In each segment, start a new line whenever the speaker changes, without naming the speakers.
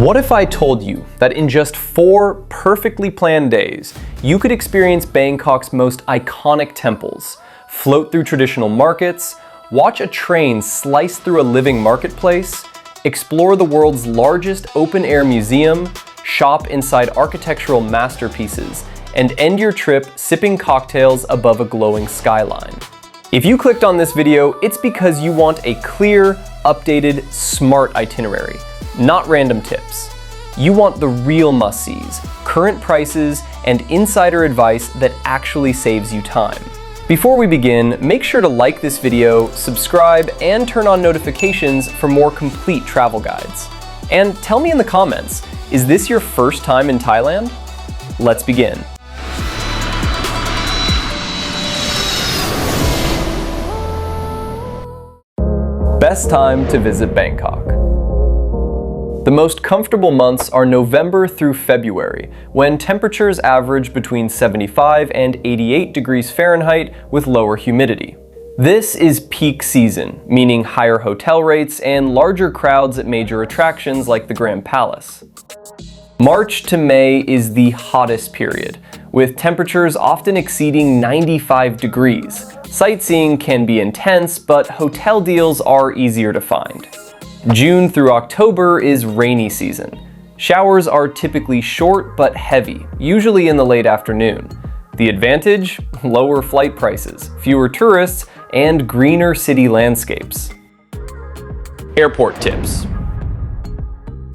What if I told you that in just 4 perfectly planned days, you could experience Bangkok's most iconic temples, float through traditional markets, watch a train slice through a living marketplace, explore the world's largest open-air museum, shop inside architectural masterpieces, and end your trip sipping cocktails above a glowing skyline? If you clicked on this video, it's because you want a clear, updated, smart itinerary, not random tips. You want the real must-sees, current prices, and insider advice that actually saves you time. Before we begin, make sure to like this video, subscribe, and turn on notifications for more complete travel guides. And tell me in the comments, is this your first time in Thailand? Let's begin. Best time to visit Bangkok. The most comfortable months are November through February, when temperatures average between 75 and 88 degrees Fahrenheit with lower humidity. This is peak season, meaning higher hotel rates and larger crowds at major attractions like the Grand Palace. March to May is the hottest period, with temperatures often exceeding 95 degrees. Sightseeing can be intense, but hotel deals are easier to find. June through October is rainy season. Showers are typically short but heavy, usually in the late afternoon. The advantage? Lower flight prices, fewer tourists, and greener city landscapes. Airport tips.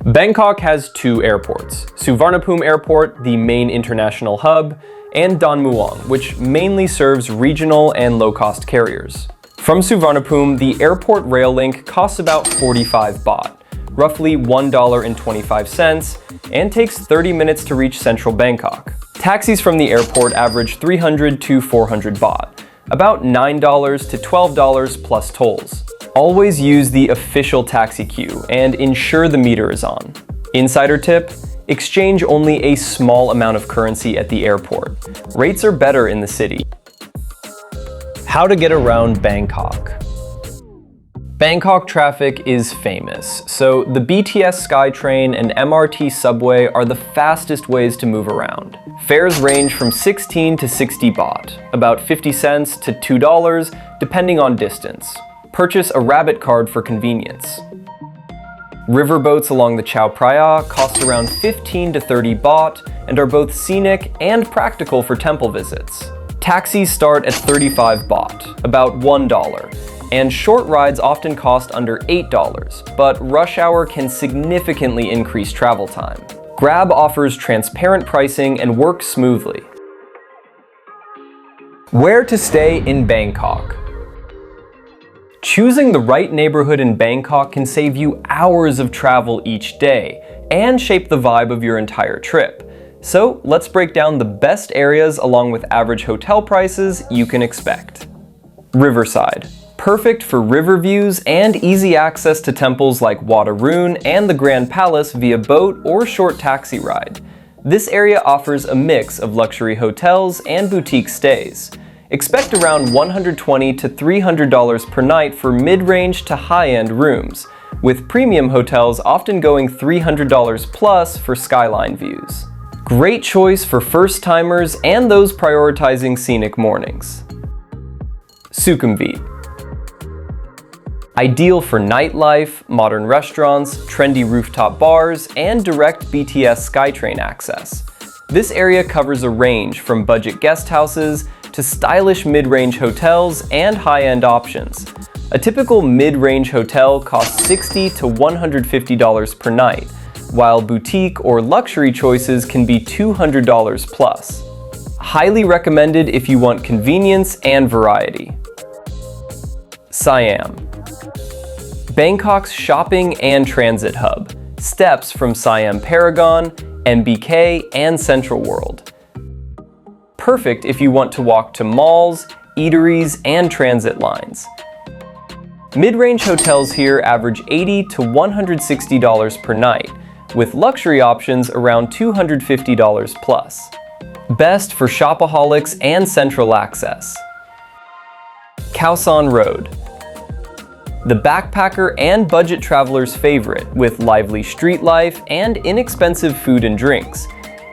Bangkok has 2 airports, Suvarnabhumi Airport, the main international hub, and Don Mueang, which mainly serves regional and low-cost carriers. From Suvarnabhumi, the airport rail link costs about 45 baht, roughly $1.25, and takes 30 minutes to reach central Bangkok. Taxis from the airport average 300 to 400 baht, about $9 to $12 plus tolls. Always use the official taxi queue and ensure the meter is on. Insider tip: exchange only a small amount of currency at the airport. Rates are better in the city. How to get around Bangkok. Bangkok traffic is famous, so the BTS SkyTrain and MRT subway are the fastest ways to move around. Fares range from 16 to 60 baht, about 50 cents to $2, depending on distance. Purchase a rabbit card for convenience. Riverboats along the Chao Phraya cost around 15 to 30 baht and are both scenic and practical for temple visits. Taxis start at 35 baht, about $1, and short rides often cost under $8, but rush hour can significantly increase travel time. Grab offers transparent pricing and works smoothly. Where to stay in Bangkok. Choosing the right neighborhood in Bangkok can save you hours of travel each day and shape the vibe of your entire trip. So let's break down the best areas along with average hotel prices you can expect. Riverside. Perfect for river views and easy access to temples like Wat Arun and the Grand Palace via boat or short taxi ride. This area offers a mix of luxury hotels and boutique stays. Expect around $120 to $300 per night for mid-range to high-end rooms, with premium hotels often going $300 plus for skyline views. Great choice for first-timers and those prioritizing scenic mornings. Sukhumvit. Ideal for nightlife, modern restaurants, trendy rooftop bars, and direct BTS SkyTrain access. This area covers a range from budget guest houses to stylish mid-range hotels and high-end options. A typical mid-range hotel costs $60 to $150 per night, while boutique or luxury choices can be $200 plus. Highly recommended if you want convenience and variety. Siam. Bangkok's shopping and transit hub. Steps from Siam Paragon, MBK, and Central World. Perfect if you want to walk to malls, eateries, and transit lines. Mid-range hotels here average $80 to $160 per night, with luxury options around $250 plus. Best for shopaholics and central access. Khao San Road. The backpacker and budget traveler's favorite, with lively street life and inexpensive food and drinks.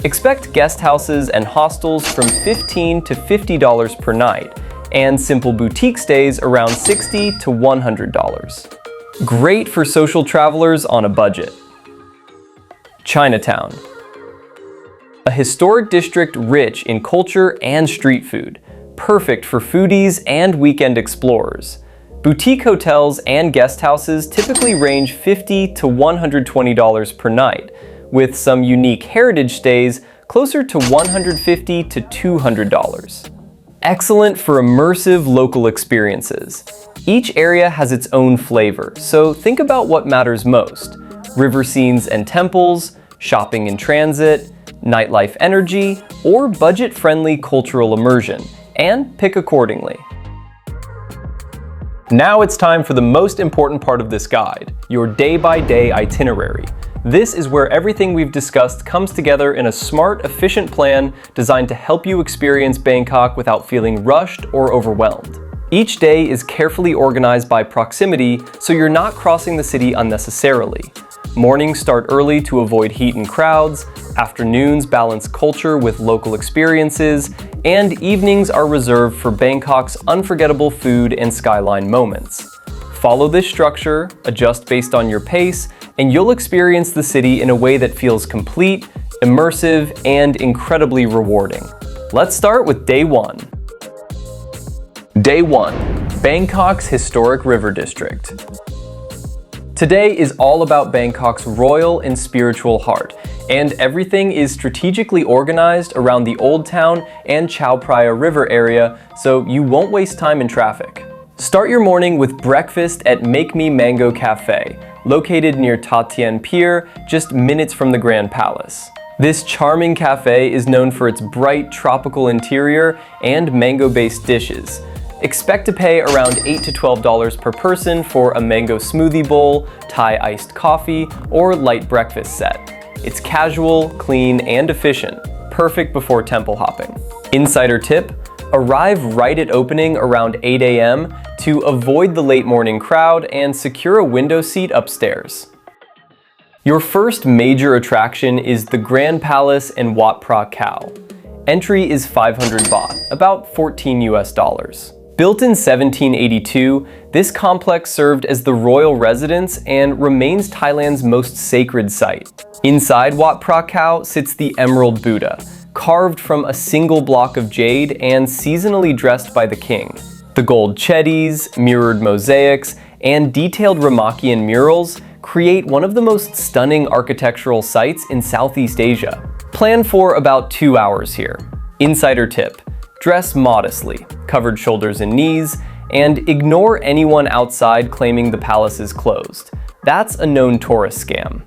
Expect guest houses and hostels from $15 to $50 per night, and simple boutique stays around $60 to $100. Great for social travelers on a budget. Chinatown. A historic district rich in culture and street food, perfect for foodies and weekend explorers. Boutique hotels and guest houses typically range $50 to $120 per night, with some unique heritage stays closer to $150 to $200. Excellent for immersive local experiences. Each area has its own flavor, so think about what matters most: river scenes and temples, shopping in transit, nightlife energy, or budget-friendly cultural immersion, and pick accordingly. Now it's time for the most important part of this guide, your day-by-day itinerary. This is where everything we've discussed comes together in a smart, efficient plan designed to help you experience Bangkok without feeling rushed or overwhelmed. Each day is carefully organized by proximity, so you're not crossing the city unnecessarily. Mornings start early to avoid heat and crowds, afternoons balance culture with local experiences, and evenings are reserved for Bangkok's unforgettable food and skyline moments. Follow this structure, adjust based on your pace, and you'll experience the city in a way that feels complete, immersive, and incredibly rewarding. Let's start with Day 1. Day 1. Bangkok's Historic River District. Today is all about Bangkok's royal and spiritual heart, and everything is strategically organized around the Old Town and Chao Phraya River area, so you won't waste time in traffic. Start your morning with breakfast at Make Me Mango Cafe, located near Ta Tien Pier, just minutes from the Grand Palace. This charming cafe is known for its bright tropical interior and mango-based dishes. Expect to pay around $8 to $12 per person for a mango smoothie bowl, Thai iced coffee, or light breakfast set. It's casual, clean, and efficient, perfect before temple hopping. Insider tip: arrive right at opening around 8 a.m. to avoid the late morning crowd and secure a window seat upstairs. Your first major attraction is the Grand Palace and Wat Pho. Entry is 500 baht, about $14 US. Built in 1782, this complex served as the royal residence and remains Thailand's most sacred site. Inside Wat Pho sits the Emerald Buddha, carved from a single block of jade and seasonally dressed by the king. The gold chetties, mirrored mosaics, and detailed Ramakian murals create one of the most stunning architectural sites in Southeast Asia. Plan for about 2 hours here. Insider tip: dress modestly, covered shoulders and knees, and ignore anyone outside claiming the palace is closed. That's a known tourist scam.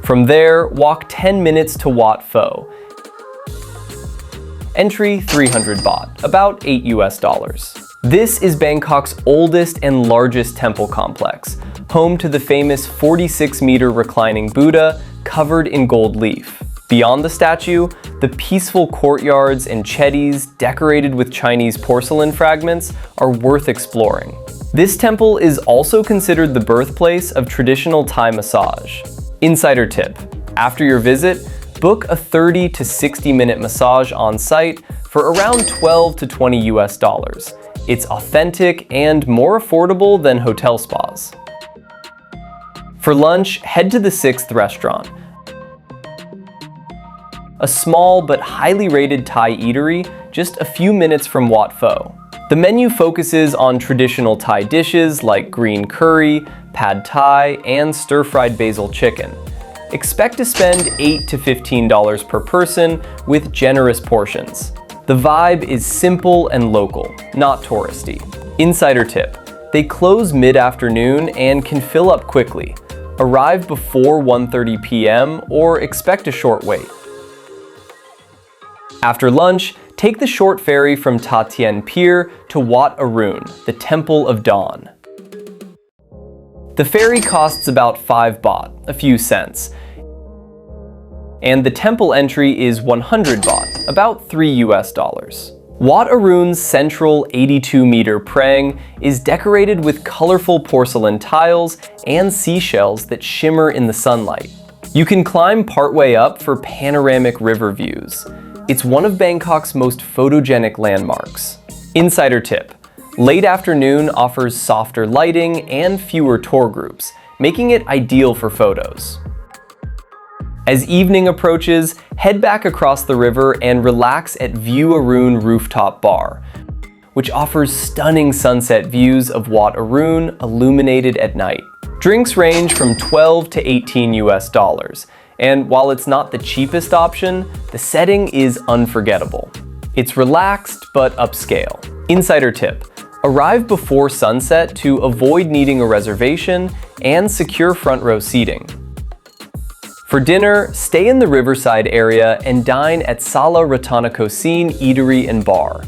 From there, walk 10 minutes to Wat Pho. Entry 300 baht, about $8 US. This is Bangkok's oldest and largest temple complex, home to the famous 46-meter reclining Buddha covered in gold leaf. Beyond the statue, the peaceful courtyards and chetties decorated with Chinese porcelain fragments are worth exploring. This temple is also considered the birthplace of traditional Thai massage. Insider tip: after your visit, book a 30 to 60-minute massage on site for around 12 to 20 US. It's authentic and more affordable than hotel spas. For lunch, head to the 6th restaurant, a small but highly rated Thai eatery just a few minutes from Wat Pho. The menu focuses on traditional Thai dishes like green curry, pad Thai, and stir-fried basil chicken. Expect to spend $8 to $15 per person with generous portions. The vibe is simple and local, not touristy. Insider tip: they close mid-afternoon and can fill up quickly. Arrive before 1:30 p.m. or expect a short wait. After lunch, take the short ferry from Ta Tien Pier to Wat Arun, the Temple of Dawn. The ferry costs about 5 baht, a few cents, and the temple entry is 100 baht, about $3 US. Wat Arun's central 82-meter prang is decorated with colorful porcelain tiles and seashells that shimmer in the sunlight. You can climb partway up for panoramic river views. It's one of Bangkok's most photogenic landmarks. Insider tip: late afternoon offers softer lighting and fewer tour groups, making it ideal for photos. As evening approaches, head back across the river and relax at View Arun Rooftop Bar, which offers stunning sunset views of Wat Arun illuminated at night. Drinks range from $12 to $18, and while it's not the cheapest option, the setting is unforgettable. It's relaxed but upscale. Insider tip: arrive before sunset to avoid needing a reservation and secure front row seating. For dinner, stay in the riverside area and dine at Sala Ratana Kosin Eatery and Bar.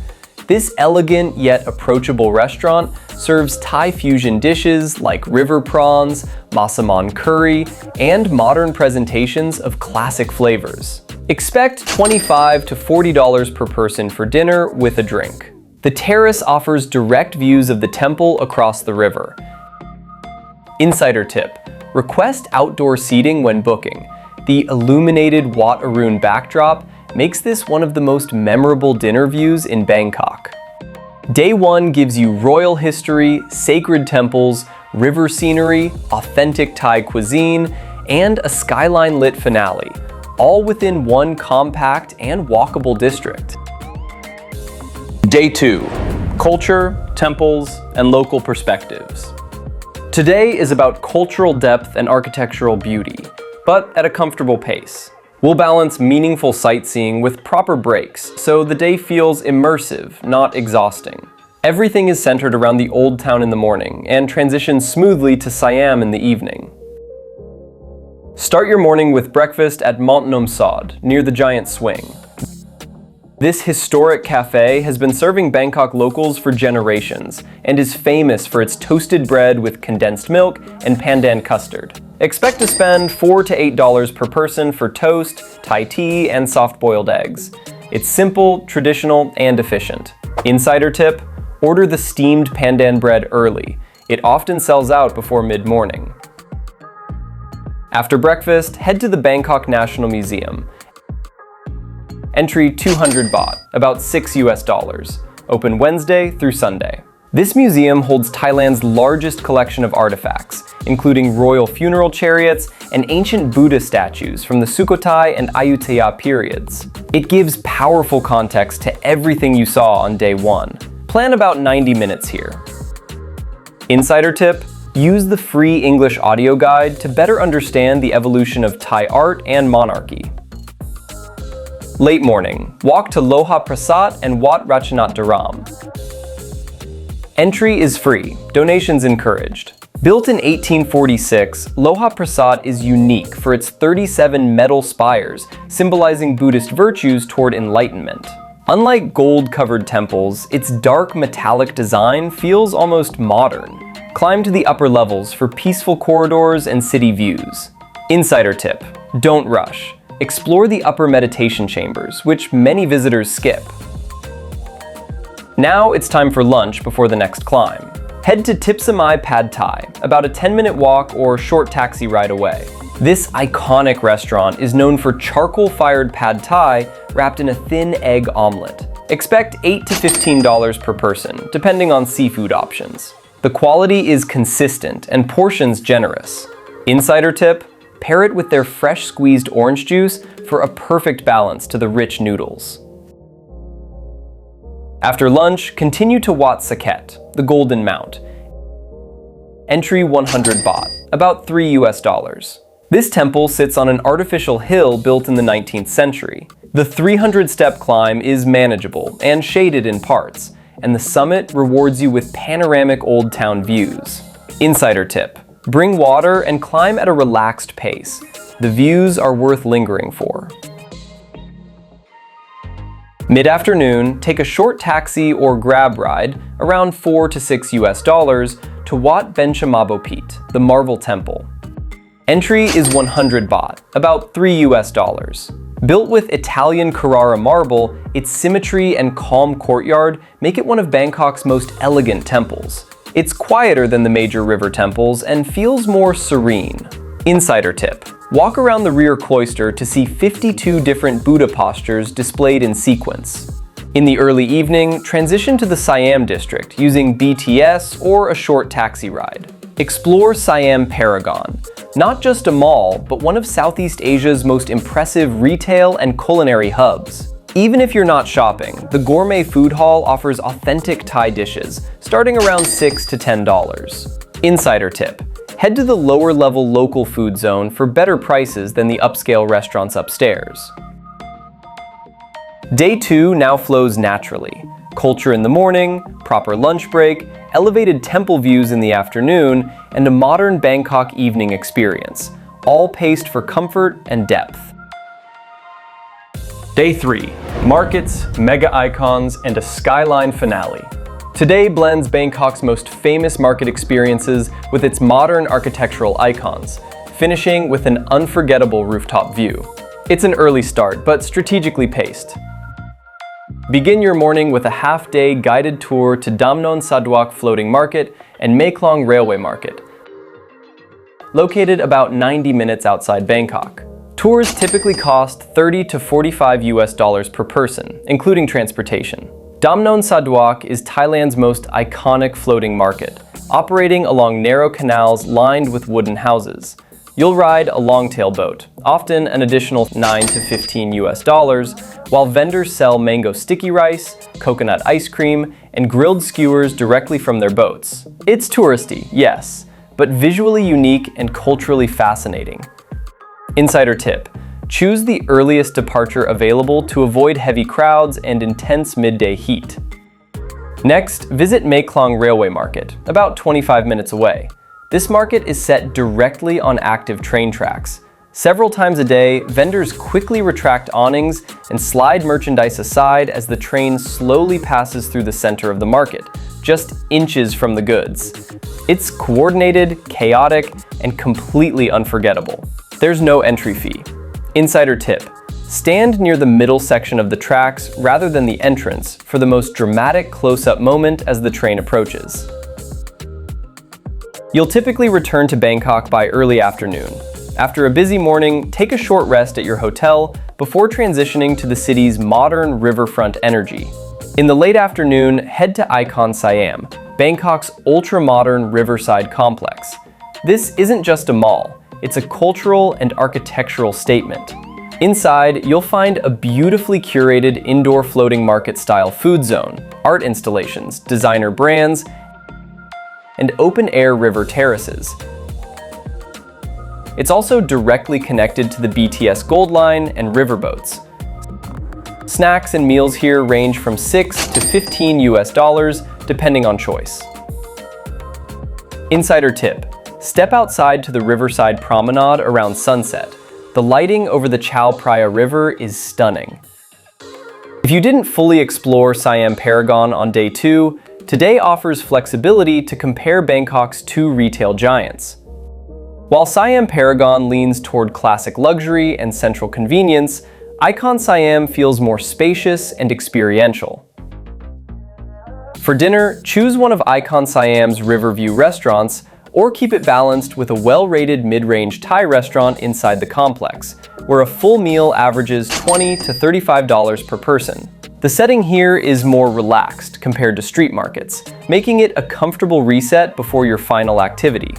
This elegant yet approachable restaurant serves Thai fusion dishes like river prawns, masaman curry, and modern presentations of classic flavors. Expect $25 to $40 per person for dinner with a drink. The terrace offers direct views of the temple across the river. Insider tip: request outdoor seating when booking. The illuminated Wat Arun backdrop makes this one of the most memorable dinner views in Bangkok. Day 1 gives you royal history, sacred temples, river scenery, authentic Thai cuisine, and a skyline-lit finale, all within one compact and walkable district. Day 2: culture, temples, and local perspectives. Today is about cultural depth and architectural beauty, but at a comfortable pace. We'll balance meaningful sightseeing with proper breaks, so the day feels immersive, not exhausting. Everything is centered around the old town in the morning and transitions smoothly to Siam in the evening. Start your morning with breakfast at Damnoen Saduak, near the giant swing. This historic cafe has been serving Bangkok locals for generations and is famous for its toasted bread with condensed milk and pandan custard. Expect to spend $4 to $8 per person for toast, Thai tea, and soft-boiled eggs. It's simple, traditional, and efficient. Insider tip: order the steamed pandan bread early. It often sells out before mid-morning. After breakfast, head to the Bangkok National Museum. Entry 200 baht, about $6. Open Wednesday through Sunday. This museum holds Thailand's largest collection of artifacts, including royal funeral chariots and ancient Buddha statues from the Sukhothai and Ayutthaya periods. It gives powerful context to everything you saw on day 1. Plan about 90 minutes here. Insider tip: use the free English audio guide to better understand the evolution of Thai art and monarchy. Late morning, walk to Loha Prasat and Wat Ratchanat Dharam. Entry is free, donations encouraged. Built in 1846, Loha Prasat is unique for its 37 metal spires, symbolizing Buddhist virtues toward enlightenment. Unlike gold-covered temples, its dark metallic design feels almost modern. Climb to the upper levels for peaceful corridors and city views. Insider tip: don't rush. Explore the upper meditation chambers, which many visitors skip. Now it's time for lunch before the next climb. Head to Tip Samai Pad Thai, about a 10-minute walk or short taxi ride away. This iconic restaurant is known for charcoal-fired pad thai wrapped in a thin egg omelet. Expect $8 to $15 per person, depending on seafood options. The quality is consistent and portions generous. Insider tip: pair it with their fresh squeezed orange juice for a perfect balance to the rich noodles. After lunch, continue to Wat Saket, the Golden Mount. Entry 100 baht, about $3. This temple sits on an artificial hill built in the 19th century. The 300-step climb is manageable and shaded in parts, and the summit rewards you with panoramic Old Town views. Insider tip: bring water and climb at a relaxed pace. The views are worth lingering for. Mid-afternoon, take a short taxi or grab ride, around $4 to $6, to Wat Benchamabopit, the Marvel Temple. Entry is 100 baht, about $3. Built with Italian Carrara marble, its symmetry and calm courtyard make it one of Bangkok's most elegant temples. It's quieter than the major river temples and feels more serene. Insider tip: walk around the rear cloister to see 52 different Buddha postures displayed in sequence. In the early evening, transition to the Siam district using BTS or a short taxi ride. Explore Siam Paragon, not just a mall, but one of Southeast Asia's most impressive retail and culinary hubs. Even if you're not shopping, the gourmet food hall offers authentic Thai dishes, starting around $6 to $10. Insider tip: head to the lower-level local food zone for better prices than the upscale restaurants upstairs. Day 2 now flows naturally. Culture in the morning, proper lunch break, elevated temple views in the afternoon, and a modern Bangkok evening experience, all paced for comfort and depth. Day 3. Markets, mega icons, and a skyline finale. Today blends Bangkok's most famous market experiences with its modern architectural icons, finishing with an unforgettable rooftop view. It's an early start, but strategically paced. Begin your morning with a half-day guided tour to Damnoen Saduak Floating Market and Maeklong Railway Market, located about 90 minutes outside Bangkok. Tours typically cost $30 to $45 per person, including transportation. Damnoen Saduak is Thailand's most iconic floating market, operating along narrow canals lined with wooden houses. You'll ride a longtail boat, often an additional $9 to $15, while vendors sell mango sticky rice, coconut ice cream, and grilled skewers directly from their boats. It's touristy, yes, but visually unique and culturally fascinating. Insider tip: choose the earliest departure available to avoid heavy crowds and intense midday heat. Next, visit Maeklong Railway Market, about 25 minutes away. This market is set directly on active train tracks. Several times a day, vendors quickly retract awnings and slide merchandise aside as the train slowly passes through the center of the market, just inches from the goods. It's coordinated, chaotic, and completely unforgettable. There's no entry fee. Insider tip: stand near the middle section of the tracks rather than the entrance for the most dramatic close-up moment as the train approaches. You'll typically return to Bangkok by early afternoon. After a busy morning, take a short rest at your hotel before transitioning to the city's modern riverfront energy. In the late afternoon, head to ICONSIAM, Bangkok's ultra-modern riverside complex. This isn't just a mall, it's a cultural and architectural statement. Inside, you'll find a beautifully curated indoor floating market-style food zone, art installations, designer brands, and open-air river terraces. It's also directly connected to the BTS Gold Line and riverboats. Snacks and meals here range from $6 to $15 depending on choice. Insider tip: step outside to the riverside promenade around sunset. The lighting over the Chao Phraya River is stunning. If you didn't fully explore Siam Paragon on day 2, today offers flexibility to compare Bangkok's two retail giants. While Siam Paragon leans toward classic luxury and central convenience, ICONSIAM feels more spacious and experiential. For dinner, choose one of ICONSIAM's Riverview restaurants, or keep it balanced with a well-rated mid-range Thai restaurant inside the complex, where a full meal averages $20 to $35 per person. The setting here is more relaxed compared to street markets, making it a comfortable reset before your final activity.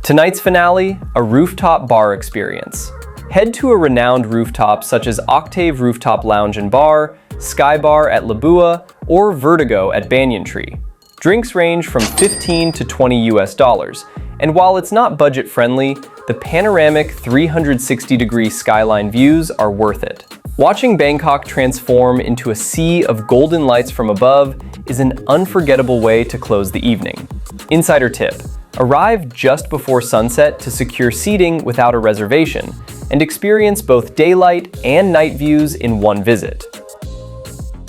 Tonight's finale, a rooftop bar experience. Head to a renowned rooftop such as Octave Rooftop Lounge and Bar, Sky Bar at Labua, or Vertigo at Banyan Tree. Drinks range from $15 to $20, and while it's not budget-friendly, the panoramic 360-degree skyline views are worth it. Watching Bangkok transform into a sea of golden lights from above is an unforgettable way to close the evening. Insider tip: arrive just before sunset to secure seating without a reservation, and experience both daylight and night views in one visit.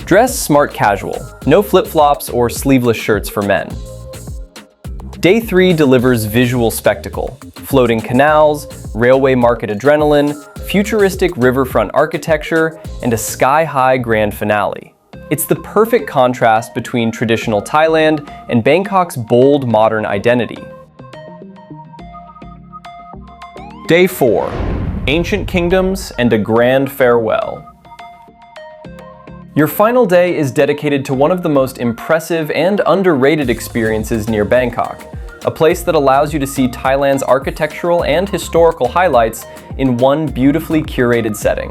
Dress smart casual, no flip-flops or sleeveless shirts for men. Day 3 delivers visual spectacle, floating canals, railway market adrenaline, futuristic riverfront architecture, and a sky-high grand finale. It's the perfect contrast between traditional Thailand and Bangkok's bold modern identity. Day 4. Ancient Kingdoms and a Grand Farewell. Your final day is dedicated to one of the most impressive and underrated experiences near Bangkok, a place that allows you to see Thailand's architectural and historical highlights in one beautifully curated setting.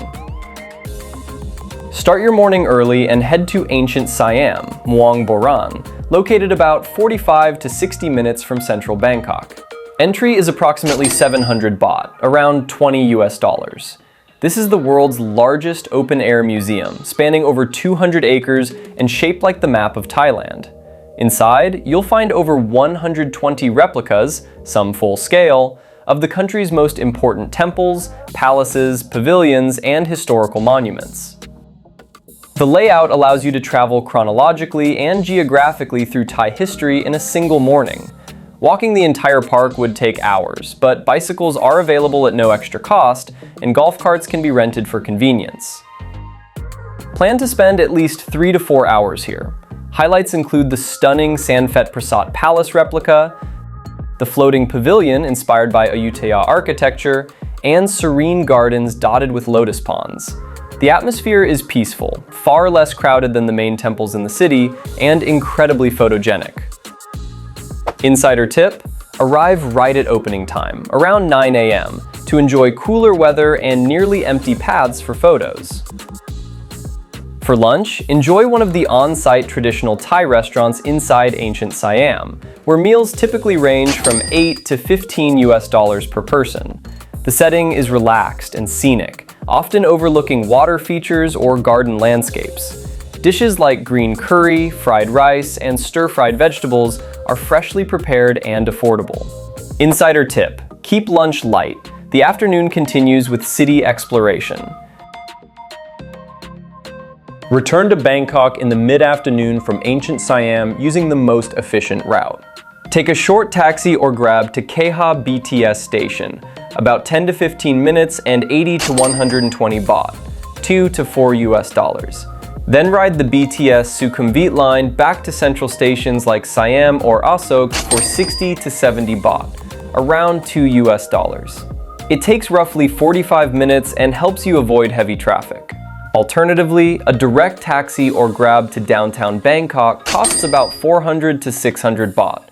Start your morning early and head to ancient Siam, Muang Boran, located about 45 to 60 minutes from central Bangkok. Entry is approximately 700 baht, around $20. This is the world's largest open-air museum, spanning over 200 acres and shaped like the map of Thailand. Inside, you'll find over 120 replicas, some full-scale, of the country's most important temples, palaces, pavilions, and historical monuments. The layout allows you to travel chronologically and geographically through Thai history in a single morning. Walking the entire park would take hours, but bicycles are available at no extra cost, and golf carts can be rented for convenience. Plan to spend at least 3 to 4 hours here. Highlights include the stunning Siam Paragon Palace replica, the floating pavilion inspired by Ayutthaya architecture, and serene gardens dotted with lotus ponds. The atmosphere is peaceful, far less crowded than the main temples in the city, and incredibly photogenic. Insider tip: arrive right at opening time, around 9 a.m., to enjoy cooler weather and nearly empty paths for photos. For lunch, enjoy one of the on-site traditional Thai restaurants inside ancient Siam, where meals typically range from $8 to $15 per person. The setting is relaxed and scenic, often overlooking water features or garden landscapes. Dishes like green curry, fried rice, and stir-fried vegetables are freshly prepared and affordable. Insider tip: keep lunch light. The afternoon continues with city exploration. Return to Bangkok in the mid-afternoon from ancient Siam using the most efficient route. Take a short taxi or grab to Keha BTS station, about 10 to 15 minutes and 80 to 120 baht, $2 to $4. Then ride the BTS Sukhumvit line back to central stations like Siam or Asok for 60 to 70 baht, around $2. It takes roughly 45 minutes and helps you avoid heavy traffic. Alternatively, a direct taxi or grab to downtown Bangkok costs about 400 to 600 baht,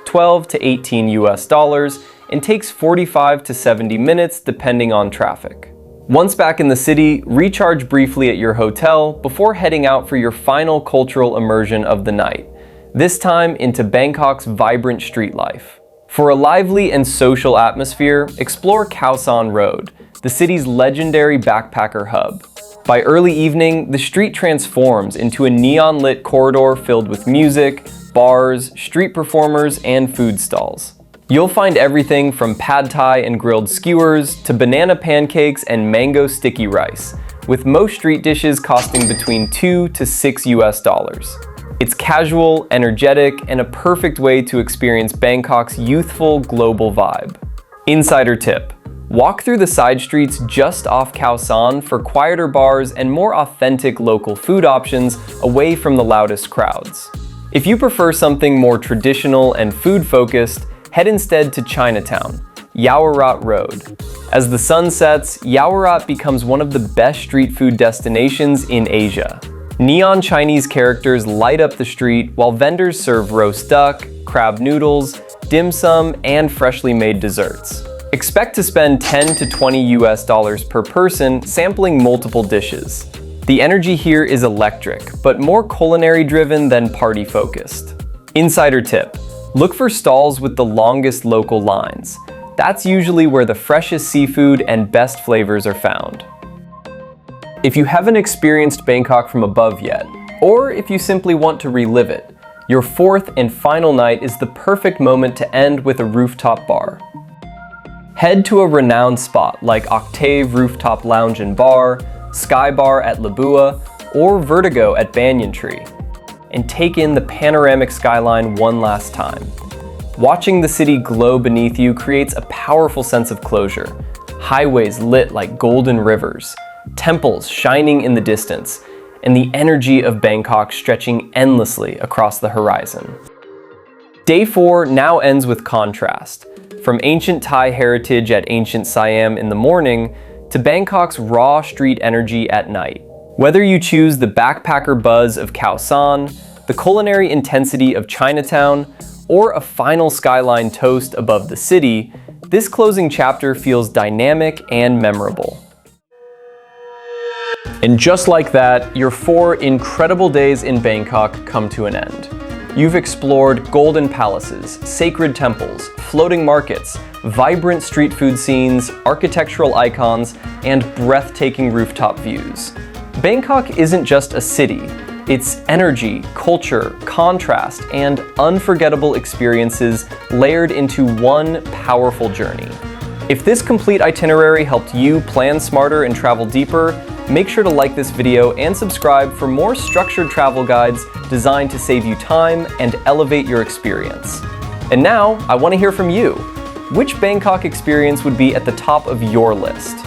$12 to $18, and takes 45 to 70 minutes depending on traffic. Once back in the city, recharge briefly at your hotel before heading out for your final cultural immersion of the night, this time into Bangkok's vibrant street life. For a lively and social atmosphere, explore Khao San Road, the city's legendary backpacker hub. By early evening, the street transforms into a neon-lit corridor filled with music, bars, street performers, and food stalls. You'll find everything from pad thai and grilled skewers to banana pancakes and mango sticky rice, with most street dishes costing between $2 to $6. It's casual, energetic, and a perfect way to experience Bangkok's youthful global vibe. Insider tip: walk through the side streets just off Khao San for quieter bars and more authentic local food options away from the loudest crowds. If you prefer something more traditional and food-focused, head instead to Chinatown, Yaowarat Road. As the sun sets, Yaowarat becomes one of the best street food destinations in Asia. Neon Chinese characters light up the street while vendors serve roast duck, crab noodles, dim sum, and freshly made desserts. Expect to spend $10 to $20 per person sampling multiple dishes. The energy here is electric, but more culinary driven than party focused. Insider tip: look for stalls with the longest local lines. That's usually where the freshest seafood and best flavors are found. If you haven't experienced Bangkok from above yet, or if you simply want to relive it, your fourth and final night is the perfect moment to end with a rooftop bar. Head to a renowned spot like Octave Rooftop Lounge and Bar, Sky Bar at Labua, or Vertigo at Banyan Tree, and take in the panoramic skyline one last time. Watching the city glow beneath you creates a powerful sense of closure. highways lit like golden rivers, temples shining in the distance, and the energy of Bangkok stretching endlessly across the horizon. Day 4 now ends with contrast, from ancient Thai heritage at ancient Siam in the morning to Bangkok's raw street energy at night. Whether you choose the backpacker buzz of Khao San, the culinary intensity of Chinatown, or a final skyline toast above the city, this closing chapter feels dynamic and memorable. And just like that, your 4 incredible days in Bangkok come to an end. You've explored golden palaces, sacred temples, floating markets, vibrant street food scenes, architectural icons, and breathtaking rooftop views. Bangkok isn't just a city. It's energy, culture, contrast, and unforgettable experiences layered into one powerful journey. If this complete itinerary helped you plan smarter and travel deeper, make sure to like this video and subscribe for more structured travel guides designed to save you time and elevate your experience. And now, I want to hear from you. Which Bangkok experience would be at the top of your list?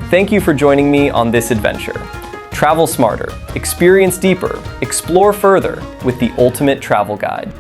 Thank you for joining me on this adventure. Travel smarter, experience deeper, explore further with the ultimate travel guide.